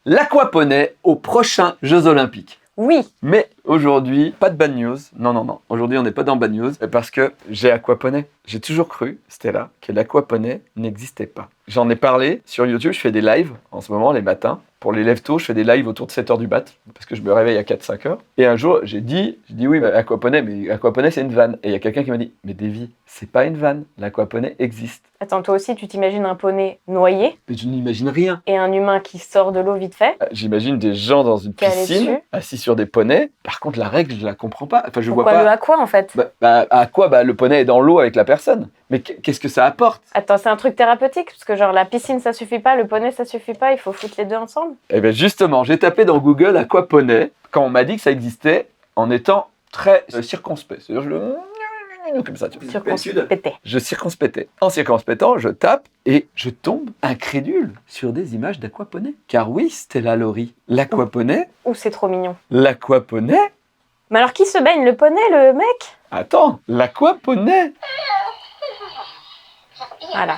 l'aquaponie aux prochains Jeux Olympiques. Oui. Mais aujourd'hui, pas de bad news. Non. Aujourd'hui, on n'est pas dans bad news parce que j'ai aquaponé. J'ai toujours cru, Stella, que l'aquaponie n'existait pas. J'en ai parlé sur YouTube. Je fais des lives en ce moment, les matins. Pour les lève-tôt, je fais des lives autour de 7h du mat parce que je me réveille à 4-5h. Et un jour, j'ai dit oui, bah, aquaponie, mais aquaponie, c'est une vanne. Et il y a quelqu'un qui m'a dit, mais Davy, c'est pas une vanne. L'aquaponie existe. Attends, toi aussi, tu t'imagines un poney noyé Mais je n'imagine rien. et un humain qui sort de l'eau vite fait? J'imagine des gens dans une Qui allaient piscine, dessus. assis sur des poneys. Par contre, la règle, je la comprends pas. Enfin, je Pourquoi vois pas. le aqua en fait? À quoi le poney est dans l'eau avec la personne. Mais qu'est-ce que ça apporte? Attends, c'est un truc thérapeutique? Parce que genre la piscine ça suffit pas, le poney ça suffit pas, il faut foutre les deux ensemble? Eh bien justement, j'ai tapé dans Google aquaponie quand on m'a dit que ça existait en étant très circonspect. C'est-à-dire je le... Comme ça, tu vois. Circonspecté. Je circonspectais. En circonspectant, je tape et je tombe incrédule sur des images d'aquaponie. Car oui, Stella Laurie, l'aquaponie, Ouh, c'est trop mignon. l'aquaponie... Mais alors qui se baigne? Le poney, le mec? Attends, l'aquaponie. Voilà.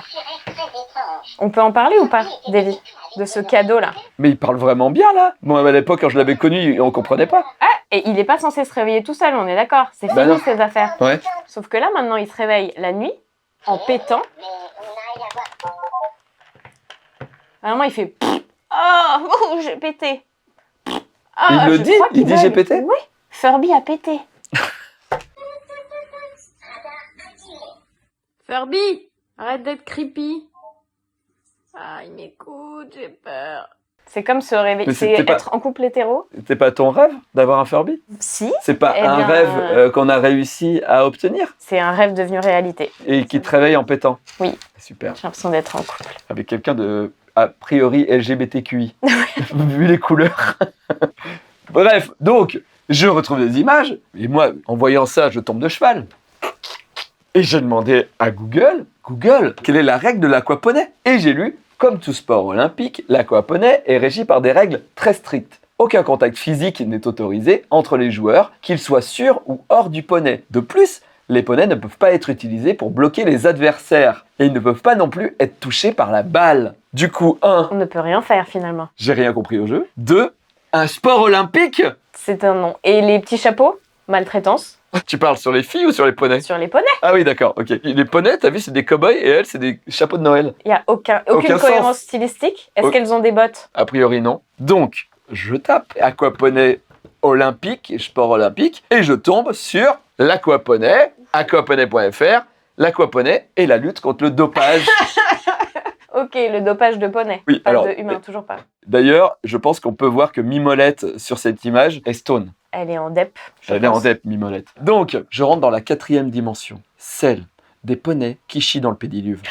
On peut en parler ou pas, Davy? De ce cadeau-là? Mais il parle vraiment bien là. Moi à l'époque quand je l'avais connu, on comprenait pas. Ah, et il est pas censé se réveiller tout seul, on est d'accord? C'est Bah fini non. ces affaires. Ouais. Sauf que là, maintenant, il se réveille la nuit, en pétant. Vraiment, il fait... Oh, j'ai pété. Il le dit? Il dit j'ai pété? Oui, Furby a pété. Furby, arrête d'être creepy. Ah, il m'écoute, j'ai peur. C'est comme se réveiller, Mais c'est c'était pas- être en couple hétéro. C'était pas ton rêve d'avoir un Furby? Si, C'est pas Eh un bien, rêve qu'on a réussi à obtenir c'est un rêve devenu réalité. et qui te réveille en pétant? Oui. Super. J'ai l'impression d'être en couple. Avec quelqu'un de a priori LGBTQI. Vu les couleurs. Bref, donc je retrouve des images et moi en voyant ça, je tombe de cheval. Et j'ai demandé à Google, quelle est la règle de l'aquaponie? Et j'ai lu, comme tout sport olympique, l'aquaponie est régi par des règles très strictes. Aucun contact physique n'est autorisé entre les joueurs, qu'ils soient sur ou hors du poney. De plus, les poneys ne peuvent pas être utilisés pour bloquer les adversaires. Et ils ne peuvent pas non plus être touchés par la balle. Du coup, 1. On ne peut rien faire finalement. J'ai rien compris au jeu. 2. Un sport olympique? C'est un nom. Et les petits chapeaux? Maltraitance Tu parles sur les filles ou sur les poneys? sur les poneys. Ah oui, d'accord, ok. Les poneys, t'as vu, c'est des cow-boys et elles, c'est des chapeaux de Noël. Il n'y a aucune Aucun cohérence sens. stylistique. Est-ce Au- qu'elles ont des bottes? A priori, non. Donc, je tape aquaponie olympique, sport olympique, et je tombe sur l'aquaponie, aquaponie.fr, l'aquaponie et la lutte contre le dopage. Ok, le dopage de poney. Oui, Pas alors, de humain, toujours pas. D'ailleurs, je pense qu'on peut voir que Mimolette, sur cette image, est stone. Elle est en dep. je Elle est en pense. dep, Mimolette. Donc, je rentre dans la 4e dimension, celle des poneys qui chient dans le pédiluve.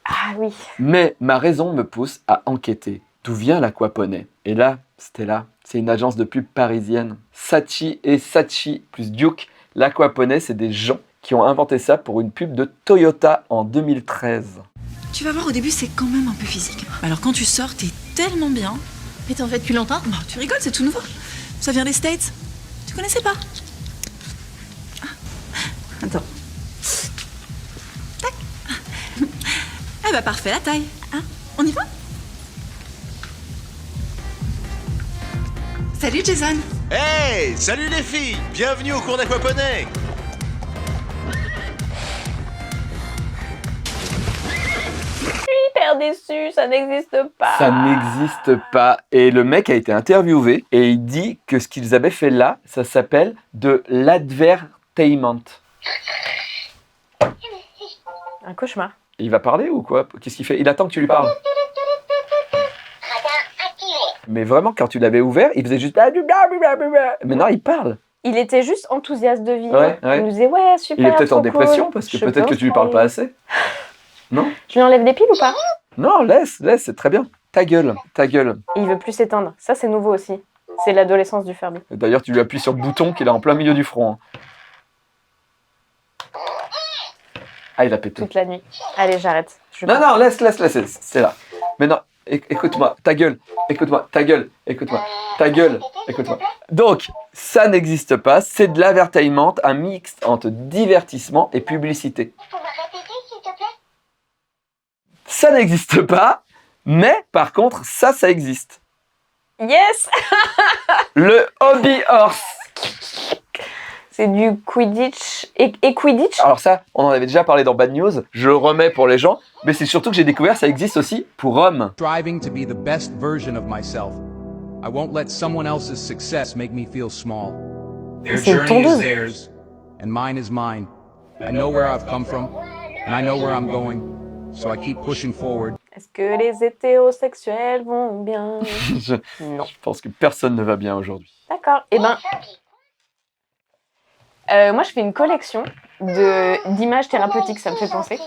Ah oui. Mais ma raison me pousse à enquêter. D'où vient l'aquaponie? Et là, Stella, c'est une agence de pub parisienne. Sachi et Sachi plus Duke. L'aquaponie, c'est des gens qui ont inventé ça pour une pub de Toyota en 2013. Tu vas voir, au début, c'est quand même un peu physique. Alors quand tu sors, t'es tellement bien. Mais t'en fais depuis longtemps? Bah, tu rigoles, c'est tout nouveau. Ça vient des States. Tu connaissais pas? Ah. Attends. Tac. Eh bah parfait, la taille. Hein? On y va? Salut Jason. Hey, salut les filles, bienvenue au cours d'aquaponie. Hyper déçu, ça n'existe pas. Ça n'existe pas. Et le mec a été interviewé et il dit que ce qu'ils avaient fait là, ça s'appelle de l'advertainment. Un cauchemar. Il va parler ou quoi? Qu'est-ce qu'il fait? Il attend que tu lui parles. Mais vraiment, quand tu l'avais ouvert, il faisait juste... Maintenant, il parle. Il était juste enthousiaste de vivre. Ouais, ouais. Il nous disait ouais, super. Il est peut-être trop en dépression cool. parce que Je peut-être que pense tu lui parles oui. pas assez. Non? Je lui enlève des piles ou pas? Non, laisse, c'est très bien. Ta gueule, ta gueule. Il veut plus s'éteindre. Ça, c'est nouveau aussi. C'est l'adolescence du Furby. D'ailleurs, tu lui appuies sur le bouton qu'il a en plein milieu du front. Ah, il a pété. Toute la nuit. Allez, j'arrête. Je Non, pars. non, laisse, c'est là. Mais non, écoute-moi, ta gueule, écoute-moi, ta gueule, écoute-moi, ta gueule, écoute-moi. Donc, ça n'existe pas, c'est de l'avertainment, un mix entre divertissement et publicité. Faut me répéter, s'il te plaît? Ça n'existe pas, mais par contre, ça existe. Yes. Le hobby horse. C'est du Quidditch et Quidditch. Alors ça, on en avait déjà parlé dans Bad News, je le remets pour les gens, mais c'est surtout que j'ai découvert ça existe aussi pour hommes. Striving to be the best version of myself. I won't let someone else's success make me feel small. Their C'est une journey is tondeuse. theirs, and mine is mine. I know where I've come from, and I know where I'm going, so I keep pushing forward. Est-ce que les hétérosexuels vont bien? Je Non. pense que personne ne va bien aujourd'hui. D'accord. Eh ben, moi, je fais une collection d'images thérapeutiques, ça me fait penser.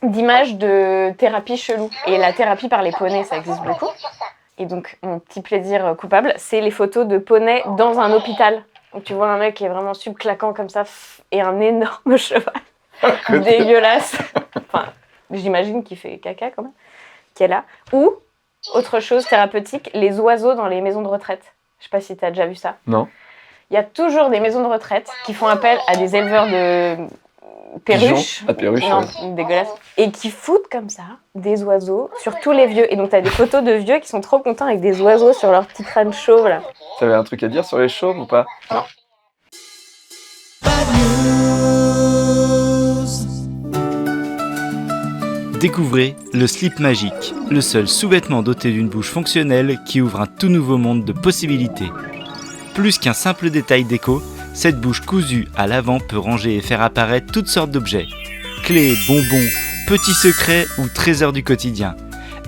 D'images de thérapie chelou. Et la thérapie par les poneys, ça existe beaucoup. Et donc, mon petit plaisir coupable, c'est les photos de poneys dans un hôpital. Donc, tu vois un mec qui est vraiment subclaquant comme ça, et un énorme cheval dégueulasse. Enfin, j'imagine qu'il fait caca quand même, qui est là. Ou, autre chose thérapeutique, les oiseaux dans les maisons de retraite. Je sais pas si tu as déjà vu ça. Non. Il y a toujours des maisons de retraite qui font appel à des éleveurs de perruches. Pigeons. Ah, perruches, Non, ouais. dégueulasse. Et qui foutent comme ça des oiseaux sur tous les vieux. Et donc, tu as des photos de vieux qui sont trop contents avec des oiseaux sur leur petit crâne chauve, là. T'avais un truc à dire sur les chauves ou pas? Non. Découvrez le slip magique, le seul sous-vêtement doté d'une bouche fonctionnelle qui ouvre un tout nouveau monde de possibilités. Plus qu'un simple détail déco, cette bouche cousue à l'avant peut ranger et faire apparaître toutes sortes d'objets. Clés, bonbons, petits secrets ou trésors du quotidien.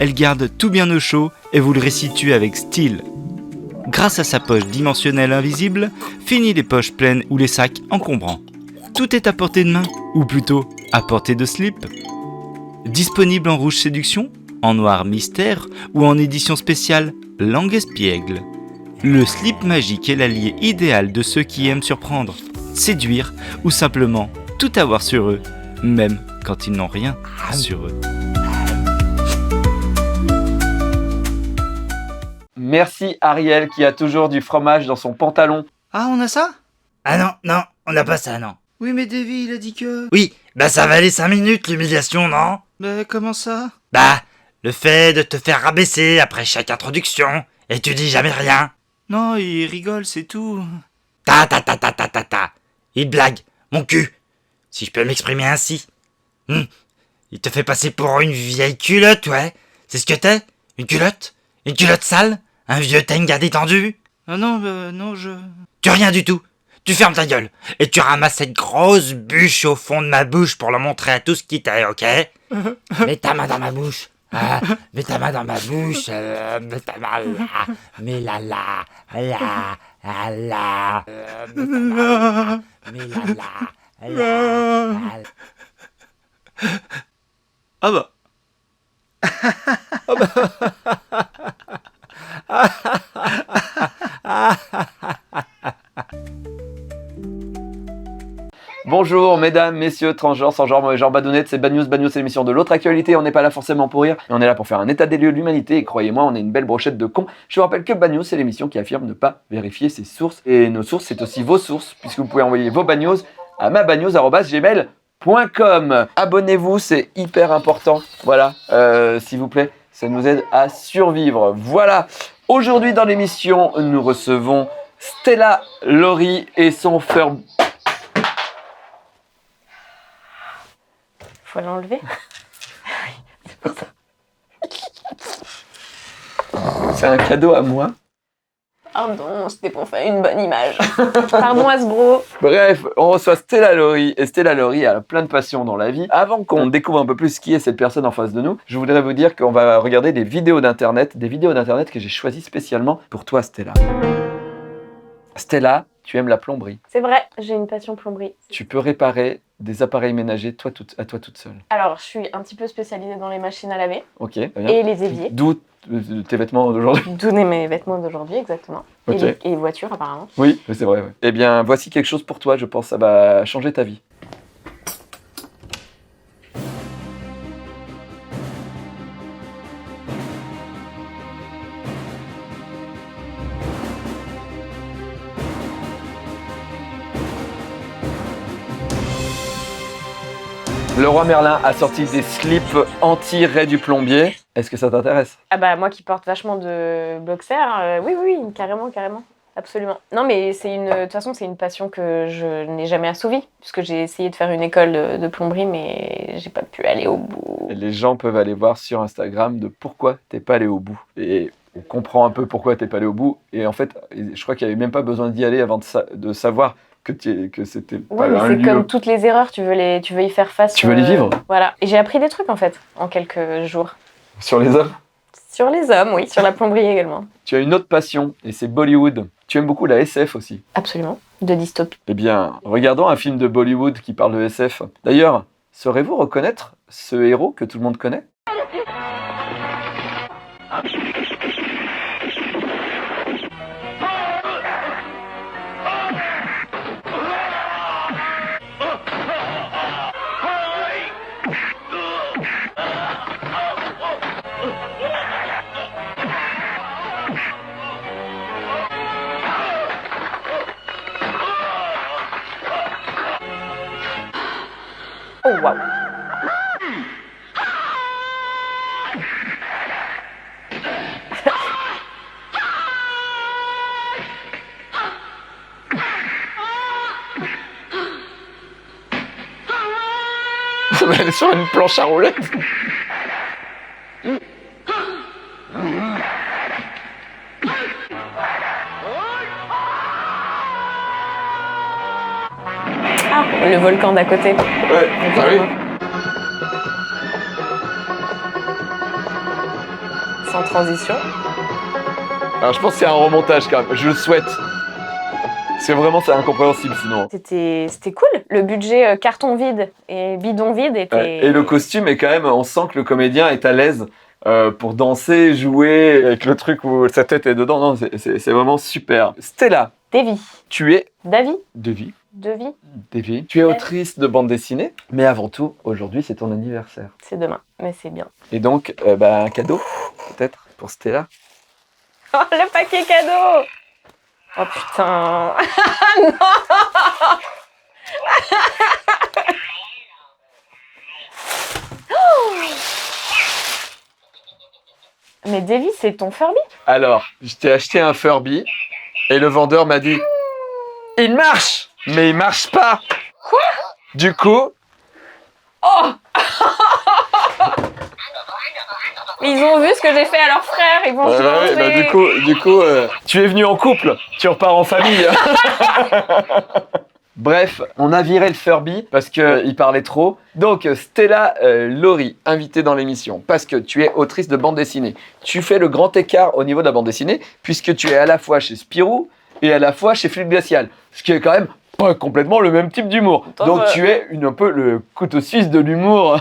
Elle garde tout bien au chaud et vous le restitue avec style. Grâce à sa poche dimensionnelle invisible, fini les poches pleines ou les sacs encombrants. Tout est à portée de main, ou plutôt à portée de slip. Disponible en rouge séduction, en noir mystère ou en édition spéciale langue espiègle. Le slip magique est l'allié idéal de ceux qui aiment surprendre, séduire ou simplement tout avoir sur eux, même quand ils n'ont rien sur eux. Merci Ariel qui a toujours du fromage dans son pantalon. Ah, on a ça? Ah non, non, on n'a pas ça, non. Oui, mais Davy, il a dit que... Oui, bah ça va aller 5 minutes, l'humiliation, non? Bah, comment ça? Bah, le fait de te faire rabaisser après chaque introduction, et tu dis jamais rien. Non, il rigole, c'est tout. Ta. Il blague, mon cul, si je peux m'exprimer ainsi. Il te fait passer pour une vieille culotte, ouais. C'est ce que t'es? Une culotte? Une culotte sale? Un vieux tenga détendu? Ah non, non, je... Tu rien du tout. Tu fermes ta gueule et tu ramasses cette grosse bûche au fond de ma bouche pour le montrer à tous qui t'es, ok? Mets ta main dans ma bouche. Ah, mets ta main dans ma bouche. Mets ta main là. Mets-la là. Là. Là. Mets-la là. Là. Ah bah. Bonjour mesdames, messieurs, transgenres, sans genre, mauvais genre, badounettes, c'est Bad News, c'est l'émission de l'autre actualité, on n'est pas là forcément pour rire, mais on est là pour faire un état des lieux de l'humanité, et croyez-moi, on est une belle brochette de cons. Je vous rappelle que Bad News, c'est l'émission qui affirme ne pas vérifier ses sources, et nos sources, c'est aussi vos sources, puisque vous pouvez envoyer vos Bad News à mabadnews@gmail.com. Abonnez-vous, c'est hyper important, voilà, s'il vous plaît, ça nous aide à survivre. Voilà, aujourd'hui dans l'émission, nous recevons Stella Laurie et son fur... Faut l'enlever. C'est un cadeau à moi. Pardon, c'était pour faire une bonne image. Pardon, Hasbro. Bref, on reçoit Stella Laurie, et Stella Laurie a plein de passions dans la vie. Avant qu'on découvre un peu plus qui est cette personne en face de nous, je voudrais vous dire qu'on va regarder des vidéos d'internet que j'ai choisies spécialement pour toi, Stella. Stella, tu aimes la plomberie. C'est vrai, j'ai une passion plomberie. Tu peux réparer des appareils ménagers à toi toute seule. Alors, je suis un petit peu spécialisée dans les machines à laver Ok, très bien. et les éviers. D'où tes vêtements d'aujourd'hui. D'où mes vêtements d'aujourd'hui, exactement. Ok. Et les voitures, apparemment. Oui, c'est vrai. Ouais. Eh bien, voici quelque chose pour toi, je pense, ça va changer ta vie. Leroy Merlin a sorti des slips anti-ray du plombier. Est-ce que ça t'intéresse? Ah bah moi qui porte vachement de boxers, oui, carrément. Absolument. Non mais de toute façon c'est une passion que je n'ai jamais assouvie, puisque j'ai essayé de faire une école de plomberie, mais j'ai pas pu aller au bout. Et les gens peuvent aller voir sur Instagram de pourquoi t'es pas allé au bout. Et on comprend un peu pourquoi t'es pas allé au bout. Et en fait, je crois qu'il n'y avait même pas besoin d'y aller avant de savoir que c'était pas Ouais, mais un c'est lieu. comme toutes les erreurs, tu veux y faire face. Tu veux les vivre. Voilà. Et j'ai appris des trucs en fait, en quelques jours. Sur les hommes. Sur les hommes, oui, sur la plomberie également. Tu as une autre passion, et c'est Bollywood. Tu aimes beaucoup la SF aussi. Absolument. De dystopie. Eh bien, regardons un film de Bollywood qui parle de SF. D'ailleurs, saurez-vous reconnaître ce héros que tout le monde connaît? Oh waouh. Elle est sur une planche à roulettes. Ah, le volcan d'à côté. Ouais, ah oui. Sans transition. Alors je pense que c'est un remontage quand même, je le souhaite. Parce que vraiment c'est incompréhensible sinon. C'était cool. Le budget carton vide et bidon vide était... Et le costume est quand même, on sent que le comédien est à l'aise pour danser, jouer avec le truc où sa tête est dedans. Non, c'est vraiment super. Stella, Davy. tu es... Davy. Davy. Davy. Tu es autrice de bande dessinée, mais avant tout, aujourd'hui c'est ton anniversaire. C'est demain, mais c'est bien. Et donc, un cadeau, peut-être, pour Stella. Oh, le paquet cadeau. Oh putain. Non. Mais Davy, c'est ton Furby? Alors, je t'ai acheté un Furby, et le vendeur m'a dit « Il marche, mais il marche pas !» Quoi? Du coup... Oh. Ils ont vu ce que j'ai fait à leur frère, ils vont se montrer. du coup, tu es venu en couple, tu repars en famille. Bref, on a viré le Furby parce qu'il parlait trop. Donc, Stella Laurie, invitée dans l'émission, parce que tu es autrice de bande dessinée. Tu fais le grand écart au niveau de la bande dessinée, puisque tu es à la fois chez Spirou et à la fois chez Fluide Glacial. Ce qui est quand même pas complètement le même type d'humour. Donc, tu es un peu le couteau suisse de l'humour.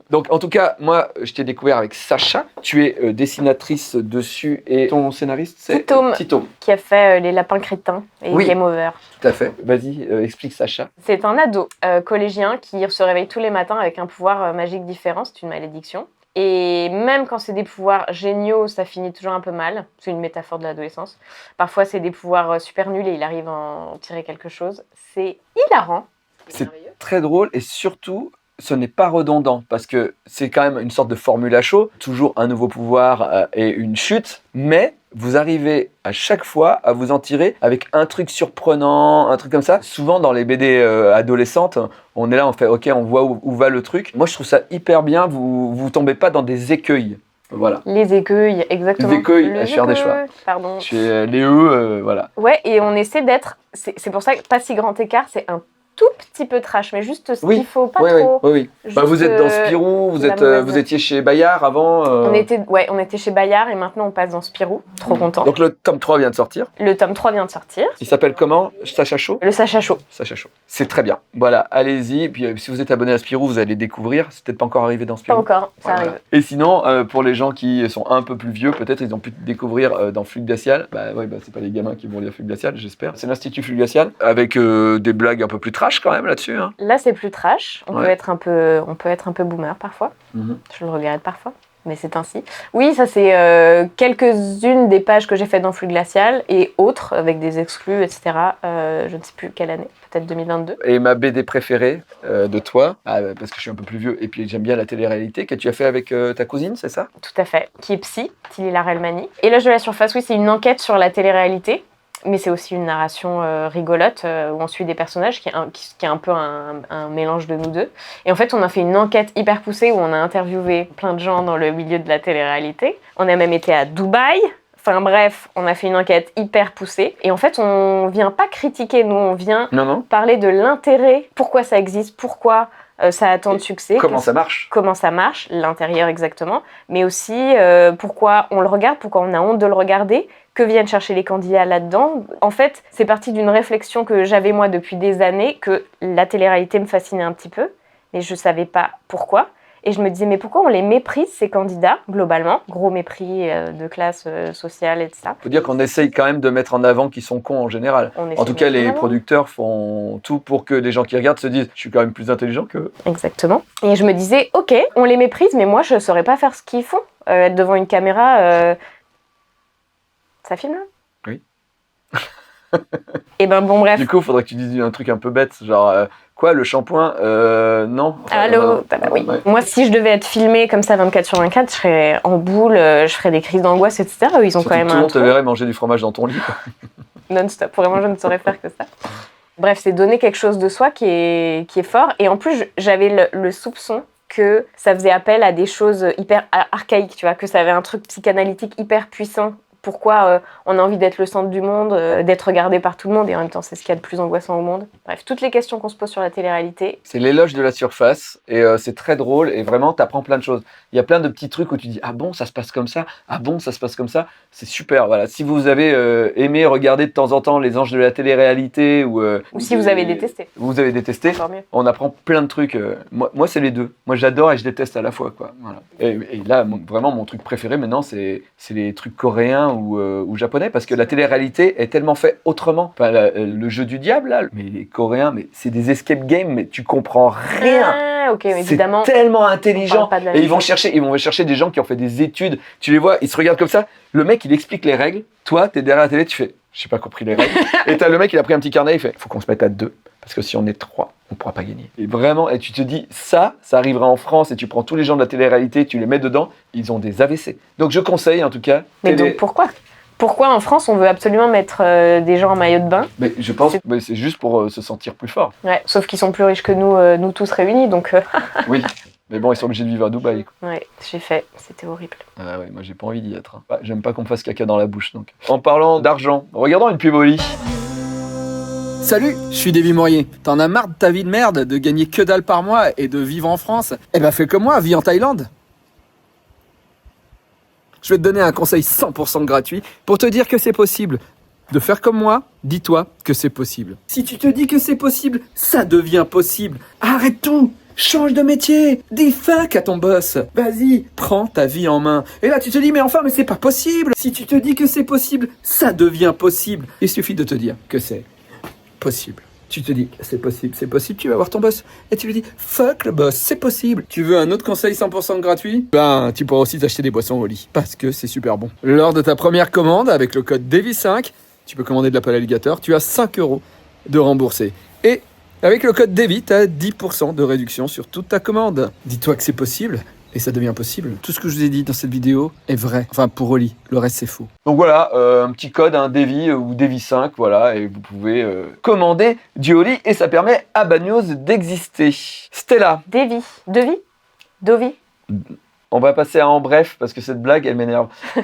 Donc, en tout cas, moi, je t'ai découvert avec Sacha. Tu es dessinatrice dessus et ton scénariste, c'est Titôme. Titôme. Qui a fait Les Lapins Crétins et Oui. Game Over. Tout à fait. Vas-y, explique Sacha. C'est un ado collégien qui se réveille tous les matins avec un pouvoir magique différent, c'est une malédiction. Et même quand c'est des pouvoirs géniaux, ça finit toujours un peu mal. C'est une métaphore de l'adolescence. Parfois, c'est des pouvoirs super nuls et il arrive à en tirer quelque chose. C'est hilarant. C'est très drôle et surtout, ce n'est pas redondant parce que c'est quand même une sorte de formule à chaud. Toujours un nouveau pouvoir et une chute. Mais vous arrivez à chaque fois à vous en tirer avec un truc surprenant, un truc comme ça. Souvent dans les BD adolescentes, on est là, on fait ok, on voit où va le truc. Moi je trouve ça hyper bien, vous tombez pas dans des écueils. Voilà. Les écueils, exactement. Les écueils à faire des choix. Pardon. Chez les voilà. Ouais, et on essaie d'être... C'est pour ça que pas si grand écart, c'est un tout petit peu trash, mais juste ce qu'il faut, pas trop. Oui. Juste, vous êtes dans Spirou, vous étiez chez Bayard avant. On était chez Bayard et maintenant on passe dans Spirou. Trop content. Donc le tome 3 vient de sortir. Le tome 3 vient de sortir. Il s'appelle comment? Sacha Chaud? Le Sacha Chaud. Sacha Chaud. C'est très bien. Voilà, allez-y. Et puis si vous êtes abonné à Spirou, vous allez découvrir. C'est peut-être pas encore arrivé dans Spirou. Pas encore, ça arrive. Et sinon, pour les gens qui sont un peu plus vieux, peut-être ils ont pu découvrir dans Fluide Glacial. C'est pas les gamins qui vont lire Fluide Glacial, j'espère. C'est l'Institut Fluide Glacial avec des blagues un peu plus trash quand même là-dessus. Hein. Là, c'est plus trash. On peut être un peu boomer parfois. Mm-hmm. Je le regrette parfois. mais c'est ainsi. Oui, ça c'est quelques-unes des pages que j'ai faites dans Flux Glacial et autres avec des exclus, etc. Je ne sais plus quelle année, peut-être 2022. Et ma BD préférée de toi, parce que je suis un peu plus vieux et puis j'aime bien la télé-réalité, que tu as fait avec ta cousine, c'est ça? Tout à fait, qui est Psy, Tilly Larelmani. Et L'Âge de la Surface, oui, c'est une enquête sur la télé-réalité. Mais c'est aussi une narration rigolote où on suit des personnages qui est un peu un mélange de nous deux. Et en fait, on a fait une enquête hyper poussée où on a interviewé plein de gens dans le milieu de la télé-réalité. On a même été à Dubaï. Enfin bref, on a fait une enquête hyper poussée. Et en fait, on vient pas critiquer, nous, on vient parler de l'intérêt, pourquoi ça existe, pourquoi ça a tant de succès. Comment ça marche? Comment ça marche, l'intérieur exactement. Mais aussi pourquoi on le regarde, pourquoi on a honte de le regarder. Que viennent chercher les candidats là-dedans. En fait, c'est parti d'une réflexion que j'avais moi depuis des années, que la télé-réalité me fascinait un petit peu, mais je savais pas pourquoi. Et je me disais, mais pourquoi on les méprise, ces candidats, globalement? Gros mépris de classe sociale et tout ça. Faut dire qu'on essaye quand même de mettre en avant qu'ils sont cons en général. En tout cas, les producteurs font tout pour que les gens qui regardent se disent, je suis quand même plus intelligent qu'eux. Exactement. Et je me disais, ok, on les méprise, mais moi, je saurais pas faire ce qu'ils font. Être devant une caméra... Ça filme là? Oui. Et ben bon bref. Du coup, il faudrait que tu dises un truc un peu bête, genre quoi, le shampoing? Non. Allô? Oui. Ouais. Moi, si je devais être filmée comme ça 24/24, je serais en boule, je ferais des crises d'angoisse, etc. Eux, ils ont surtout quand même tout le monde te verrait manger du fromage dans ton lit. Non-stop. Vraiment, je ne saurais faire que ça. Bref, c'est donner quelque chose de soi qui est fort. Et en plus, j'avais le soupçon que ça faisait appel à des choses hyper archaïques, tu vois, que ça avait un truc psychanalytique hyper puissant. Pourquoi on a envie d'être le centre du monde, d'être regardé par tout le monde, et en même temps, c'est ce qu'il y a de plus angoissant au monde. Bref, toutes les questions qu'on se pose sur la télé-réalité. C'est l'éloge de la surface, et c'est très drôle, et vraiment, t'apprends plein de choses. Il y a plein de petits trucs où tu dis « Ah bon, ça se passe comme ça? Ah bon, ça se passe comme ça ?» C'est super, voilà. Si vous avez aimé regarder de temps en temps les anges de la télé-réalité, ou si vous avez détesté. Vous avez détesté, on apprend plein de trucs. Moi, c'est les deux. Moi, j'adore et je déteste à la fois, quoi. Voilà. Et là, vraiment, mon truc préféré maintenant, c'est les trucs coréens ou japonais, parce que la télé-réalité est tellement fait autrement. Enfin, le jeu du diable, là, mais les Coréens, mais c'est des escape games, mais tu comprends rien. Ah, ok, évidemment. C'est tellement intelligent. Et ils vont chercher des gens qui ont fait des études. Tu les vois, ils se regardent comme ça. Le mec, il explique les règles. Toi, t'es derrière la télé, tu fais, j'ai pas compris les règles. Et t'as le mec, il a pris un petit carnet, il fait, faut qu'on se mette à 2. Parce que si on est 3, on pourra pas gagner. Et vraiment, et tu te dis, ça arrivera en France, et tu prends tous les gens de la télé-réalité, tu les mets dedans, ils ont des AVC. Donc je conseille, en tout cas... Mais donc pourquoi en France, on veut absolument mettre des gens en maillot de bain? Mais je pense que c'est juste pour se sentir plus fort. Ouais, sauf qu'ils sont plus riches que nous tous réunis, donc... Oui, mais bon, ils sont obligés de vivre à Dubaï, quoi. Ouais, j'ai fait, c'était horrible. Ah ouais, moi j'ai pas envie d'y être. Bah, j'aime pas qu'on me fasse caca dans la bouche, donc... En parlant d'argent, regardons une pub au lit. Salut, je suis Davy Mourier. T'en as marre de ta vie de merde, de gagner que dalle par mois et de vivre en France? Eh ben fais comme moi, vis en Thaïlande. Je vais te donner un conseil 100% gratuit pour te dire que c'est possible. De faire comme moi, dis-toi que c'est possible. Si tu te dis que c'est possible, ça devient possible. Arrête tout! Change de métier! Dis fuck à ton boss! Vas-y, prends ta vie en main. Et là tu te dis mais c'est pas possible! Si tu te dis que c'est possible, ça devient possible. Il suffit de te dire que c'est possible. Tu te dis, c'est possible, tu vas voir ton boss et tu lui dis, fuck le boss, c'est possible. Tu veux un autre conseil 100% gratuit? Ben, tu pourras aussi t'acheter des boissons au lit, parce que c'est super bon. Lors de ta première commande, avec le code DEVY5, tu peux commander de la pâle alligator, tu as 5 € de remboursé. Et avec le code DEVY, tu as 10% de réduction sur toute ta commande. Dis-toi que c'est possible. Et ça devient possible. Tout ce que je vous ai dit dans cette vidéo est vrai. Enfin, pour Oli, le reste c'est faux. Donc voilà, un petit code, un Davy ou Davy5, voilà, et vous pouvez commander du Oli et ça permet à Bagnos d'exister. Stella. Davy. Devi? Dovi? On va passer à en bref parce que cette blague, elle m'énerve. En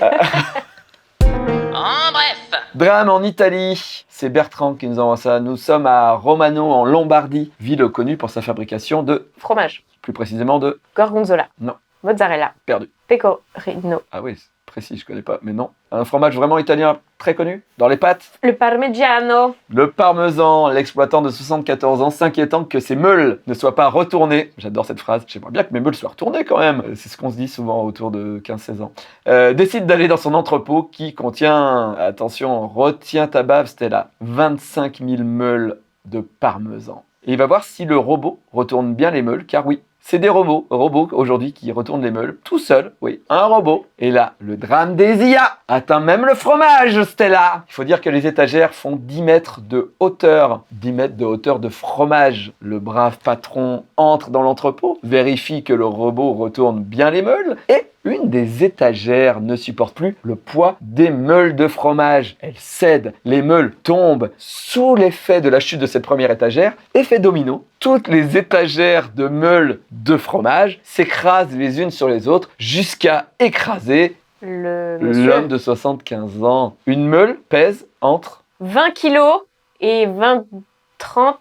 bref. Drame en Italie. C'est Bertrand qui nous envoie ça. Nous sommes à Romano en Lombardie, ville connue pour sa fabrication de fromage. Plus précisément de gorgonzola. Non. Mozzarella. Perdu. Pecorino. Ah oui, c'est précis, je connais pas, mais non. Un fromage vraiment italien très connu dans les pâtes. Le parmigiano. Le parmesan, l'exploitant de 74 ans s'inquiétant que ses meules ne soient pas retournées. J'adore cette phrase. J'aimerais bien que mes meules soient retournées quand même. C'est ce qu'on se dit souvent autour de 15-16 ans. Décide d'aller dans son entrepôt qui contient, attention, retiens ta bave Stella, 25 000 meules de parmesan. Et il va voir si le robot retourne bien les meules, car oui, C'est des robots aujourd'hui qui retournent les meules, tout seuls, oui, un robot. Et là, le drame des IA atteint même le fromage, Stella. Il faut dire que les étagères font 10 mètres de hauteur, 10 mètres de hauteur de fromage. Le brave patron entre dans l'entrepôt, vérifie que le robot retourne bien les meules, et une des étagères ne supporte plus le poids des meules de fromage. Elle cède, les meules tombent sous l'effet de la chute de cette première étagère. Effet domino, toutes les étagères de meules de fromage s'écrasent les unes sur les autres jusqu'à écraser l'homme de 75 ans. Une meule pèse entre 20 kilos et 30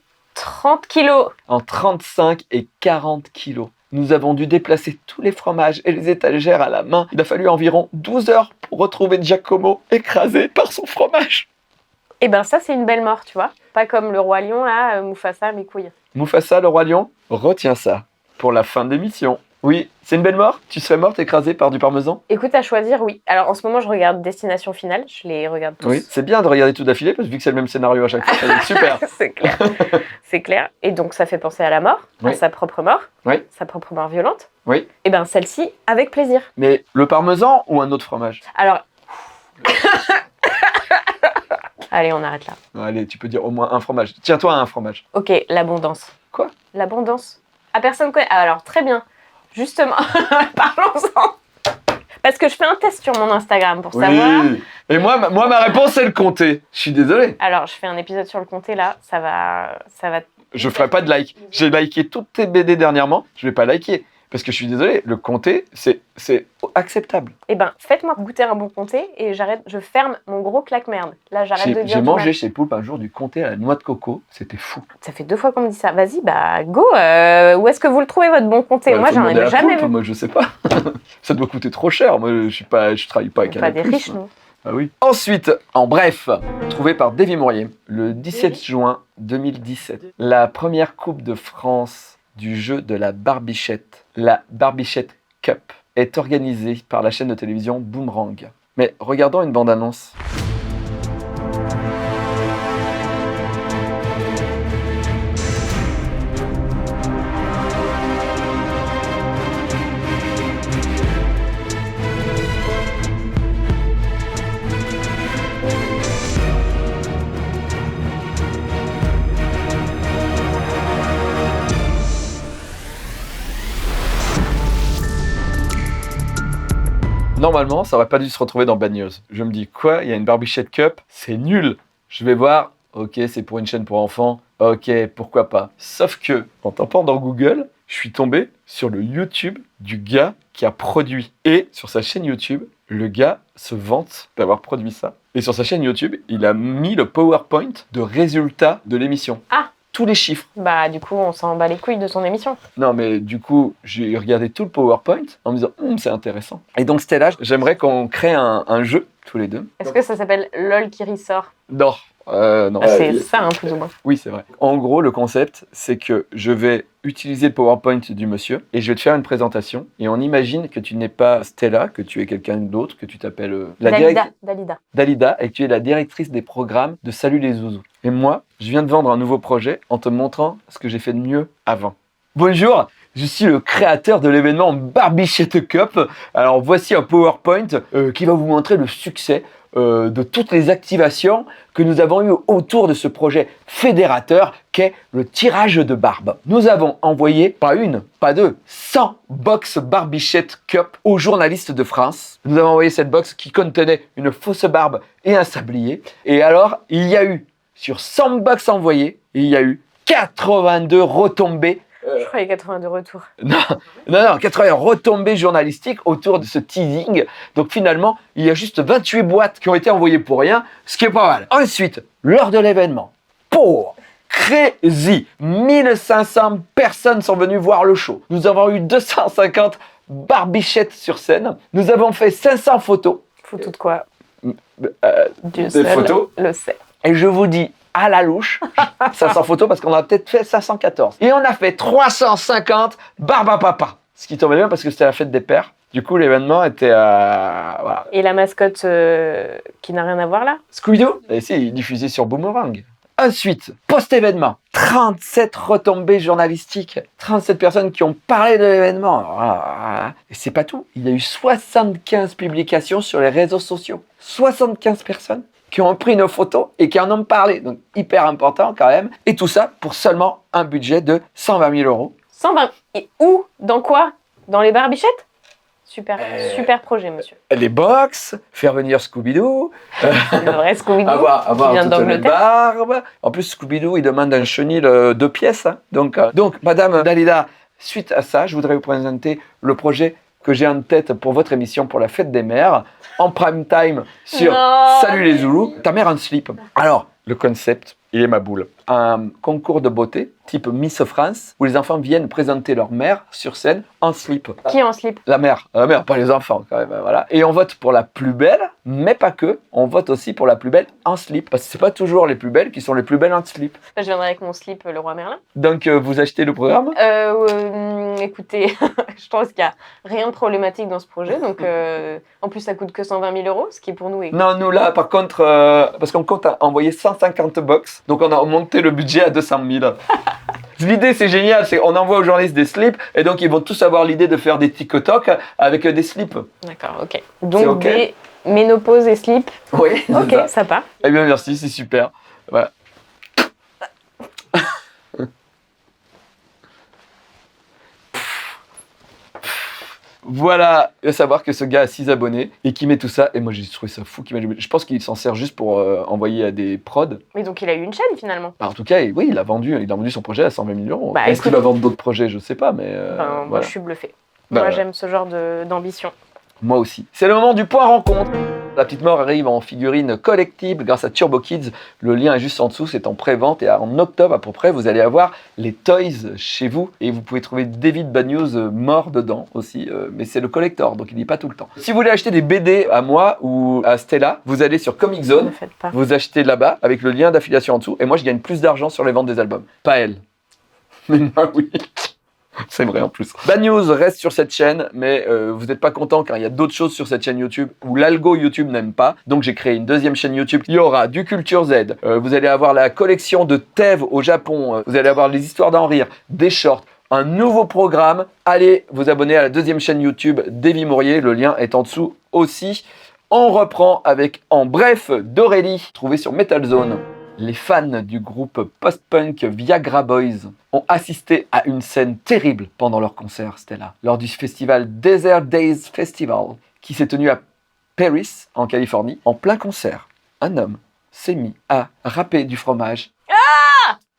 kilos. en 35 et 40 kilos. Nous avons dû déplacer tous les fromages et les étagères à la main. Il a fallu environ 12 heures pour retrouver Giacomo écrasé par son fromage. Et ben ça, c'est une belle mort, tu vois. Pas comme le roi lion, là, Mufasa, mes couilles. Mufasa, le roi lion, retiens ça pour la fin de l'émission. Oui, c'est une belle mort. Tu serais morte écrasée par du parmesan? Écoute, à choisir, oui. Alors, en ce moment, je regarde Destination Finale. Je les regarde tous. Oui, c'est bien de regarder tout d'affilée parce que vu que c'est le même scénario à chaque fois, ça va être super. C'est clair. C'est clair. Et donc, ça fait penser à la mort, Oui. à sa propre mort. Oui. Sa propre mort violente. Oui. Et ben celle-ci, avec plaisir. Mais le parmesan ou un autre fromage? Alors... Allez, on arrête là. Allez, tu peux dire au moins un fromage. Tiens-toi à un fromage. Ok, l'abondance. Quoi? L'abondance. Ah, personne connaît. Ah, alors, très bien. Justement, parlons-en. Parce que je fais un test sur mon Instagram pour savoir. Et moi, ma réponse, c'est le comté. Je suis désolé. Alors, je fais un épisode sur le comté, là. Ça va... Je ferai pas de like. J'ai liké toutes tes BD dernièrement. Je vais pas liker. Parce que je suis désolé, le comté, c'est acceptable. Eh ben, faites-moi goûter un bon comté et j'arrête, je ferme mon gros claque-merde. Là, j'arrête de dire J'ai du mangé mal. chez Poulpe un jour du comté à la noix de coco. C'était fou. Ça fait 2 fois qu'on me dit ça. Vas-y, bah, go. Où est-ce que vous le trouvez, votre bon comté? Bah, Moi, faut j'en demander ai à jamais Poulpe, vu. moi, je sais pas. Ça doit coûter trop cher. Moi, je travaille pas avec Pas des Canal+. riches, nous. Ah oui. Ensuite, en bref, trouvé par Davy Mourier, le 17 juin 2017, la première Coupe de France du jeu de la barbichette, la Barbichette Cup, est organisée par la chaîne de télévision Boomerang. Mais regardons une bande-annonce. Normalement, ça aurait pas dû se retrouver dans Bad News. Je me dis, quoi, il y a une Barbichette Cup, c'est nul. Je vais voir, ok, c'est pour une chaîne pour enfants, ok, pourquoi pas. Sauf que, en tapant dans Google, je suis tombé sur le YouTube du gars qui a produit. Et sur sa chaîne YouTube, le gars se vante d'avoir produit ça. Et sur sa chaîne YouTube, il a mis le PowerPoint de résultats de l'émission. Ah. Tous les chiffres. Bah, du coup, on s'en bat les couilles de son émission. Non, mais du coup, j'ai regardé tout le PowerPoint en me disant, c'est intéressant. Et donc, Stella, j'aimerais qu'on crée un jeu, tous les deux. Est-ce que ça s'appelle LOL qui ressort? Non. Non. Ah, c'est ça, hein, plus ou moins. Oui, c'est vrai. En gros, le concept, c'est que je vais utiliser le PowerPoint du monsieur et je vais te faire une présentation. Et on imagine que tu n'es pas Stella, que tu es quelqu'un d'autre, que tu t'appelles Dalida et que tu es la directrice des programmes de Salut les Zouzous. Et moi, je viens de vendre un nouveau projet en te montrant ce que j'ai fait de mieux avant. Bonjour, je suis le créateur de l'événement Barbichette Cup. Alors voici un PowerPoint qui va vous montrer le succès de toutes les activations que nous avons eues autour de ce projet fédérateur qu'est le tirage de barbe. Nous avons envoyé, pas une, pas deux, 100 box Barbichette Cup aux journalistes de France. Nous avons envoyé cette box qui contenait une fausse barbe et un sablier. Et alors, il y a eu, sur 100 box envoyées, il y a eu 82 retombées. Je croyais 82 retours. Non, 80 retombées journalistiques autour de ce teasing. Donc finalement, il y a juste 28 boîtes qui ont été envoyées pour rien, ce qui est pas mal. Ensuite, lors de l'événement, pour crazy, 1500 personnes sont venues voir le show. Nous avons eu 250 barbichettes sur scène. Nous avons fait 500 photos. Photos de quoi? Dieu Des seul photos. le sait. Et je vous dis, à la louche, 500 photos parce qu'on a peut-être fait 514. Et on a fait 350 Barbapapa. Ce qui tombait bien parce que c'était la fête des pères. Du coup, l'événement était à... Voilà. Et la mascotte qui n'a rien à voir là? Scooby-Doo. Et si, il diffusait sur Boomerang. Ensuite, post-événement, 37 retombées journalistiques, 37 personnes qui ont parlé de l'événement. Et c'est pas tout, il y a eu 75 publications sur les réseaux sociaux. 75 personnes qui ont pris nos photos et qui en ont parlé. Donc hyper important quand même. Et tout ça pour seulement un budget de 120 000 euros. 120. Et où? Dans quoi? Dans les barbichettes? Super, super projet, monsieur. Les box, faire venir Scooby-Doo, Le vrai Scooby-Doo avoir qui vient toute une d'Angleterre. barbe. En plus, Scooby-Doo, il demande un chenil 2 pièces. Hein. Donc, Madame Dalida, suite à ça, je voudrais vous présenter le projet que j'ai en tête pour votre émission pour la fête des mères, en prime time sur Non. Salut les Zoulous, ta mère en slip. Alors, le concept, il est ma boule. Un concours de beauté, type Miss France, où les enfants viennent présenter leur mère sur scène en slip. Qui est en slip? La mère, pas les enfants quand même, voilà. Et on vote pour la plus belle, mais pas que. On vote aussi pour la plus belle en slip, parce que c'est pas toujours les plus belles qui sont les plus belles en slip. Je viendrai avec mon slip, le roi Merlin. Donc vous achetez le programme. Écoutez, je pense qu'il n'y a rien de problématique dans ce projet. Donc, en plus, ça coûte que 120 000 euros, ce qui pour nous est... Non, nous là, par contre, parce qu'on compte envoyer 150 box, donc on a monté le budget à 200 000. L'idée, c'est génial, c'est on envoie aux journalistes des slips, et donc ils vont tous avoir l'idée de faire des TikTok avec des slips. D'accord, ok. Donc, OK des ménopause et slip. Oui, c'est Ok, ça. ça part. Eh bien, merci, c'est super. Voilà. Voilà, il va savoir que ce gars a 6 abonnés et qui met tout ça. Et moi, j'ai trouvé ça fou qu'il met. Je pense qu'il s'en sert juste pour envoyer à des prods. Mais donc, il a eu une chaîne finalement. En tout cas, oui, il a vendu son projet à 120 000 euros. Bah, Est-ce qu'il écoute- va vendre d'autres projets? Je sais pas, mais. Moi, voilà. je suis bluffée. Bah, Moi, j'aime ce genre d'ambition. Moi aussi. C'est le moment du point rencontre. La petite mort arrive en figurine collectible grâce à Turbo Kids. Le lien est juste en dessous, c'est en pré-vente. Et en octobre à peu près, vous allez avoir les toys chez vous. Et vous pouvez trouver David Bad News mort dedans aussi. Mais c'est le collector, donc il n'y est pas tout le temps. Si vous voulez acheter des BD à moi ou à Stella, vous allez sur Comic Ne Zone. faites pas. Vous achetez là-bas avec le lien d'affiliation en dessous. Et moi, je gagne plus d'argent sur les ventes des albums. Pas elle. Mais moi, oui. C'est vrai en plus. Bad News reste sur cette chaîne, mais vous n'êtes pas content car il y a d'autres choses sur cette chaîne YouTube où l'algo YouTube n'aime pas. Donc j'ai créé une deuxième chaîne YouTube. Il y aura du Culture Z, vous allez avoir la collection de Tev au Japon, vous allez avoir les histoires d'en rire, des shorts, un nouveau programme. Allez vous abonner à la deuxième chaîne YouTube Davy Mourier, le lien est en dessous aussi. On reprend avec En Bref d'Aurélie, trouvé sur Metal Zone. Les fans du groupe post-punk Viagra Boys ont assisté à une scène terrible pendant leur concert, Stella, lors du festival Desert Days Festival, qui s'est tenu à Paris, en Californie. En plein concert, un homme s'est mis à râper du fromage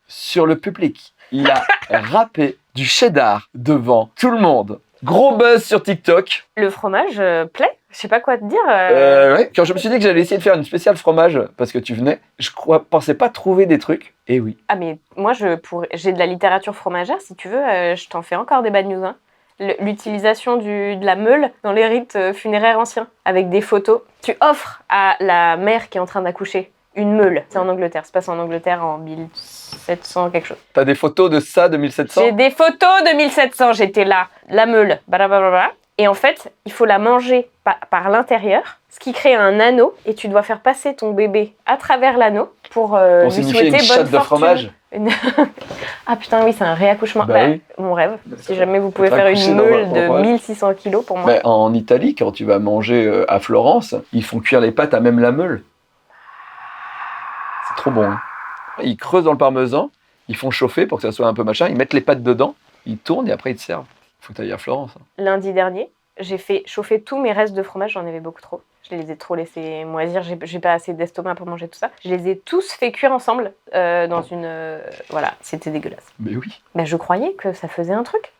sur le public. Il a râpé du cheddar devant tout le monde. Gros buzz sur TikTok. Le fromage plaît. Je sais pas quoi te dire. Ouais. Quand je me suis dit que j'allais essayer de faire une spéciale fromage parce que tu venais, je pensais pas trouver des trucs. Et oui. Ah mais moi j'ai de la littérature fromagère, si tu veux, je t'en fais encore des bad news. Hein. L'utilisation de la meule dans les rites funéraires anciens, avec des photos. Tu offres à la mère qui est en train d'accoucher une meule. C'est en Angleterre, ça se passe en Angleterre en 1700 quelque chose. T'as des photos de ça de 1700? J'ai des photos de 1700, j'étais là. La meule, blablabla. Et en fait, il faut la manger par l'intérieur, ce qui crée un anneau, et tu dois faire passer ton bébé à travers l'anneau pour lui signifier souhaiter une bonne chatte de fortune. fromage. Ah putain, oui, c'est un réaccouchement. Bah oui. Mon rêve. Si jamais vous pouvez Être faire accouché une dans meule un de fromage. 1600 kilos pour moi. Mais en Italie, quand tu vas manger à Florence, ils font cuire les pâtes à même la meule. C'est trop bon. Hein. Ils creusent dans le parmesan, ils font chauffer pour que ça soit un peu machin, ils mettent les pâtes dedans, ils tournent et après ils te servent. Faut que tu ailles à Florence. Hein. Lundi dernier, j'ai fait chauffer tous mes restes de fromage, j'en avais beaucoup trop. Je les ai trop laissés moisir, j'ai pas assez d'estomac pour manger tout ça. Je les ai tous fait cuire ensemble dans une... voilà, c'était dégueulasse. Mais oui. Ben, je croyais que ça faisait un truc.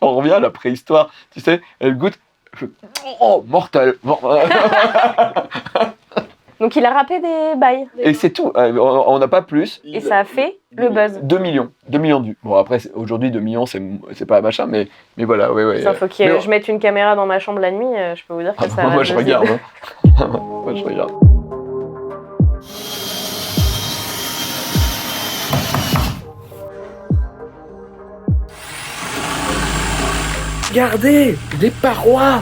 On revient à la préhistoire. Tu sais, elle goûte. Oh, mortel. Donc il a râpé des bails. Et c'est tout. On n'a pas plus. Et ça a fait le buzz. 2 millions. 2 millions de vues. Bon, après, aujourd'hui, 2 millions, c'est pas machin, mais voilà, ouais. Putain, faut que je mette une caméra dans ma chambre la nuit, je peux vous dire que ça va moi, je buzzer. regarde. Hein. Moi, je regarde. Regardez, les parois,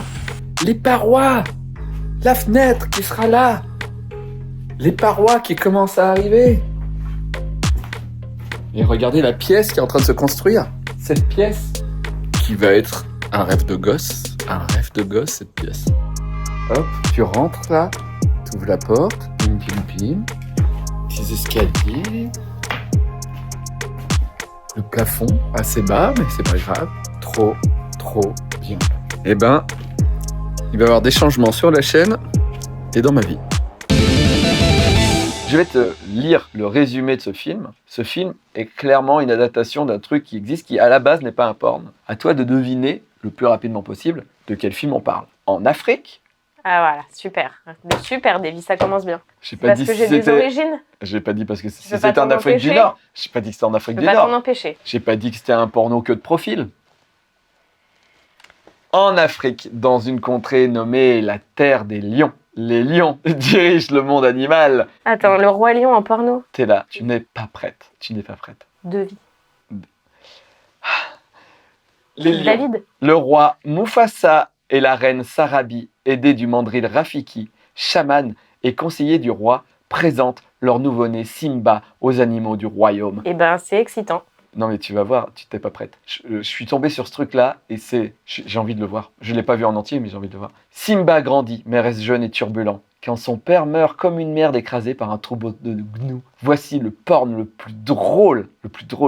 la fenêtre qui sera là. les parois qui commencent à arriver. Et regardez la pièce qui est en train de se construire. Cette pièce qui va être un rêve de gosse. Un rêve de gosse, cette pièce. Hop, tu rentres là, tu ouvres la porte, pim pim pim, petits escaliers, le plafond assez bas, mais c'est pas grave, trop bien. Eh ben, il va y avoir des changements sur la chaîne et dans ma vie. Je vais te lire le résumé de ce film. Ce film est clairement une adaptation d'un truc qui existe, qui à la base n'est pas un porn. À toi de deviner, le plus rapidement possible, de quel film on parle. En Afrique. Ah voilà, super. Super, Davy, ça commence bien. J'ai pas Parce dit que si j'ai des c'était. origines, J'ai pas dit parce que si peux pas c'était en t'en Afrique du empêcher. Nord. J'ai pas dit que c'était en Afrique je du peux pas t'en Nord. empêcher. J'ai pas dit que c'était un porno que de profil. En Afrique, dans une contrée nommée la Terre des Lions, les lions dirigent le monde animal. Attends, le roi lion en porno. T'es là, tu n'es pas prête. Tu n'es pas prête. Davy. Les lions. David. Le roi Mufasa et la reine Sarabi, aidés du mandril Rafiki, chaman et conseiller du roi, présentent leur nouveau-né Simba aux animaux du royaume. Eh ben, c'est excitant. Non mais tu vas voir, tu t'es pas prête. Je suis tombé sur ce truc-là et j'ai envie de le voir. Je l'ai pas vu en entier, mais j'ai envie de le voir. Simba grandit, mais reste jeune et turbulent. Quand son père meurt comme une merde écrasée par un troupeau de gnous. Voici le porn le plus drôle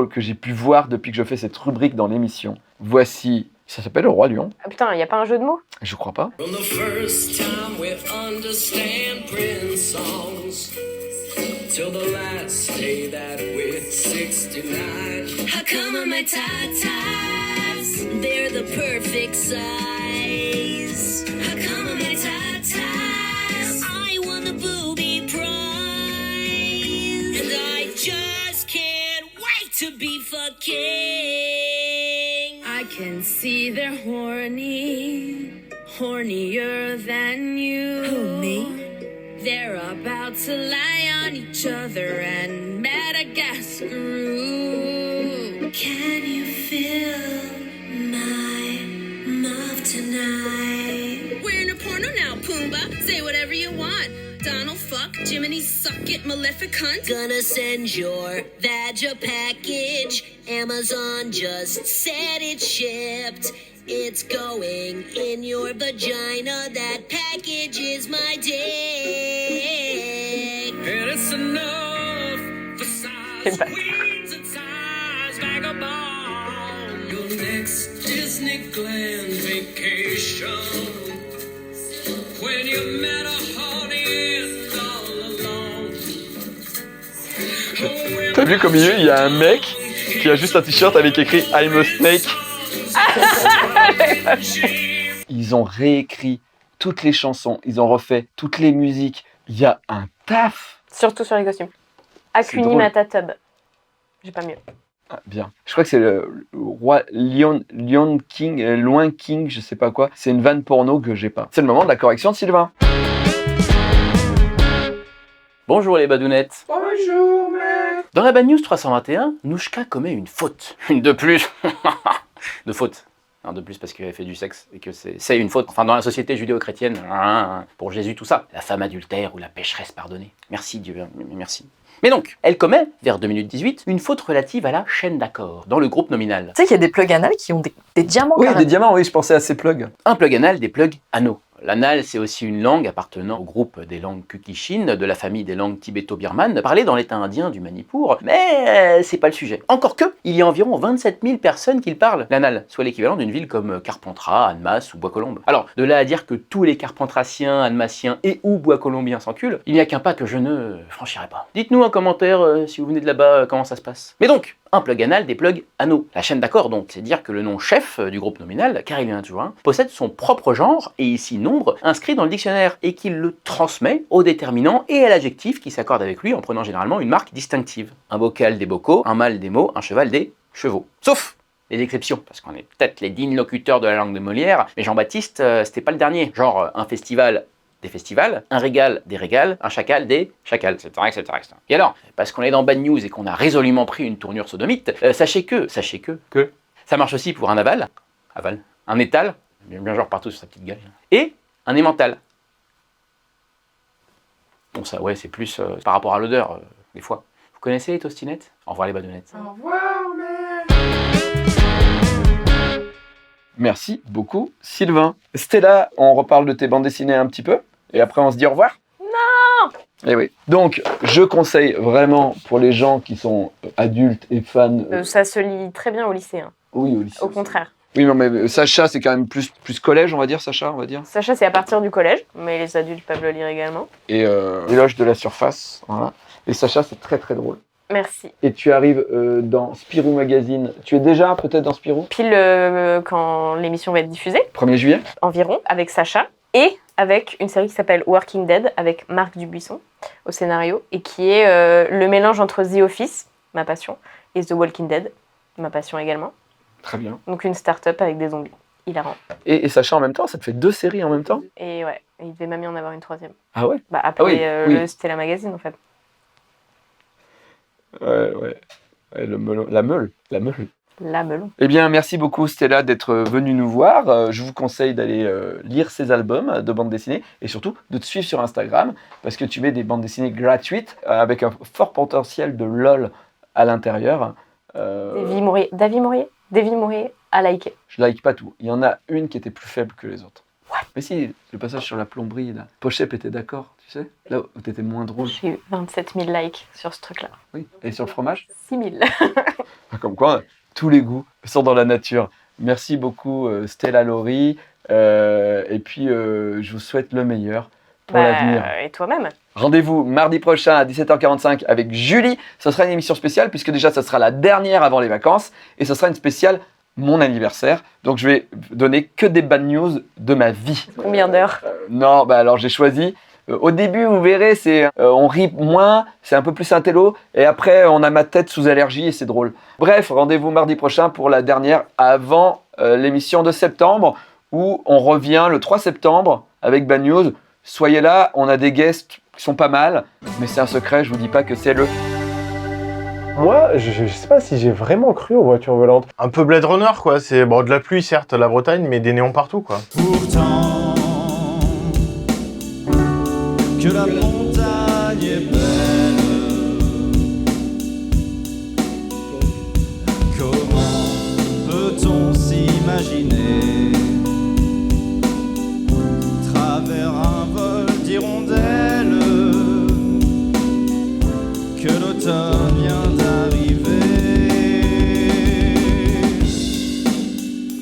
que j'ai pu voir depuis que je fais cette rubrique dans l'émission. Voici, ça s'appelle Le Roi Lion. Ah, putain, y a pas un jeu de mots? Je crois pas. From the first time we understand Prince songs till the last day that we're 69. How come on my tatas, they're the perfect size? How come on my tatas, I won the booby prize? And I just can't wait to be fucking. I can see they're horny, hornier than you. Who, me? They're about to lie on each other and Madagascar. Can you feel my love tonight? We're in a porno now, Pumbaa. Say whatever you want. Donald fuck, Jiminy suck it, Maleficent. Gonna send your Vagina package. Amazon just said it's shipped. It's going in your vagina. That package is my dick. And it's enough for size queens and size vagabond. Your next Disney Glen vacation. When you met a honey and all alone. T'as vu qu'au milieu, il y a un mec qui a juste un t-shirt avec écrit I'm a snake. Ils ont réécrit toutes les chansons, ils ont refait toutes les musiques. Il y a un taf. Surtout sur les costumes. Akuni drôle. Matatub. J'ai pas mieux. Ah, bien. Je crois que c'est le roi Lion King, Loin King, je sais pas quoi. C'est une vanne porno que j'ai pas. C'est le moment de la correction de Sylvain. Bonjour les badounettes. Bonjour, mec. Dans la Bad News 321, Nouchka commet une faute. Une de plus. De faute. Un de plus parce qu'elle fait du sexe et que c'est une faute. Enfin, dans la société judéo-chrétienne, pour Jésus, tout ça. La femme adultère ou la pécheresse pardonnée. Merci Dieu, merci. Mais donc, elle commet, vers 2 minutes 18, une faute relative à la chaîne d'accords, dans le groupe nominal. Tu sais qu'il y a des plugs anal qui ont des diamants. Oui, carrément. des diamants, oui, je pensais à ces plugs. Un plug anal, des plugs anneaux. L'anal, c'est aussi une langue appartenant au groupe des langues Kukishin, de la famille des langues tibéto-birmanes, parlée dans l'état indien du Manipur, mais c'est pas le sujet. Encore que, il y a environ 27 000 personnes qui le parlent, l'anal, soit l'équivalent d'une ville comme Carpentras, Annemasse ou Bois-Colombes. Alors, de là à dire que tous les Carpentrassiens, Annemassiens et ou Bois-Colombiens s'enculent, il n'y a qu'un pas que je ne franchirai pas. Dites-nous en commentaire, si vous venez de là-bas, comment ça se passe. Mais donc, un plug anal, des plugs anneaux. La chaîne d'accord donc, c'est dire que le nom chef du groupe nominal, car il y en a toujours un, possède son propre genre, et ici nombre, inscrit dans le dictionnaire, et qu'il le transmet au déterminant et à l'adjectif qui s'accorde avec lui en prenant généralement une marque distinctive. Un bocal des bocaux, un mâle des mots, un cheval des chevaux. Sauf les descriptions, parce qu'on est peut-être les dignes locuteurs de la langue de Molière, mais Jean-Baptiste, c'était pas le dernier. Genre, un festival, des festivals, un régal, des régals, un chacal, des chacals, etc., etc., etc. Et alors, parce qu'on est dans Bad News et qu'on a résolument pris une tournure sodomite, sachez que ça marche aussi pour un aval, un étal, bien genre partout sur sa petite gueule, et un émental. Bon, ça, ouais, c'est plus par rapport à l'odeur, des fois. Vous connaissez les tostinettes? Au revoir les badounettes. Au revoir, Merci beaucoup, Sylvain. Stella, on reparle de tes bandes dessinées un petit peu, et après on se dit au revoir. Non! Eh oui. Donc, je conseille vraiment pour les gens qui sont adultes et fans. Ça se lit très bien au lycée. Hein. Oui, au lycée. Au contraire. Oui, non, mais Sacha, c'est quand même plus collège, on va dire, Sacha, on va dire. Sacha, c'est à partir du collège, mais les adultes peuvent le lire également. Et L'éloge de la surface, voilà. Et Sacha, c'est très très drôle. Merci. Et tu arrives dans Spirou Magazine. Tu es déjà peut-être dans Spirou? Pile quand l'émission va être diffusée. 1er juillet? Environ, avec Sacha. Et avec une série qui s'appelle Walking Dead, avec Marc Dubuisson au scénario, et qui est le mélange entre The Office, ma passion, et The Walking Dead, ma passion également. Très bien. Donc une start-up avec des zombies. Hilarant. Et Sacha en même temps, ça te fait 2 séries en même temps? Et ouais, il devait même y en avoir une 3e. Ah ouais? Bah après, oui. le Stella Magazine en fait. Ouais. La meule. La melon. Eh bien, merci beaucoup Stella d'être venue nous voir. Je vous conseille d'aller lire ces albums de bande dessinée et surtout de te suivre sur Instagram parce que tu mets des bandes dessinées gratuites avec un fort potentiel de LOL à l'intérieur. Davy Mourier a liké. Je like pas tout. Il y en a une qui était plus faible que les autres. What? Mais si, le passage sur la plomberie, là. Pochep était d'accord, tu sais? Là où t'étais moins drôle. J'ai eu 27 000 likes sur ce truc-là. Oui. Et sur le fromage? 6 000. Comme quoi, tous les goûts sont dans la nature. Merci beaucoup Stella Laurie. Et puis, je vous souhaite le meilleur pour l'avenir. Et toi-même. Rendez-vous mardi prochain à 17h45 avec Julie. Ce sera une émission spéciale puisque déjà, ça sera la dernière avant les vacances. Et ce sera une spéciale mon anniversaire. Donc, je vais donner que des bad news de ma vie. Combien d'heures? Non, alors j'ai choisi... au début, vous verrez, on rit moins, c'est un peu plus intello, et après, on a ma tête sous allergie et c'est drôle. Bref, rendez-vous mardi prochain pour la dernière avant l'émission de septembre, où on revient le 3 septembre avec Bad News. Soyez là, on a des guests qui sont pas mal, mais c'est un secret, je vous dis pas que c'est le... Moi, je sais pas si j'ai vraiment cru aux voitures volantes. Un peu Blade Runner, quoi. C'est bon, de la pluie, certes, la Bretagne, mais des néons partout, quoi. Pourtant, que la montagne est belle, comment peut-on s'imaginer travers un vol d'hirondelles que l'automne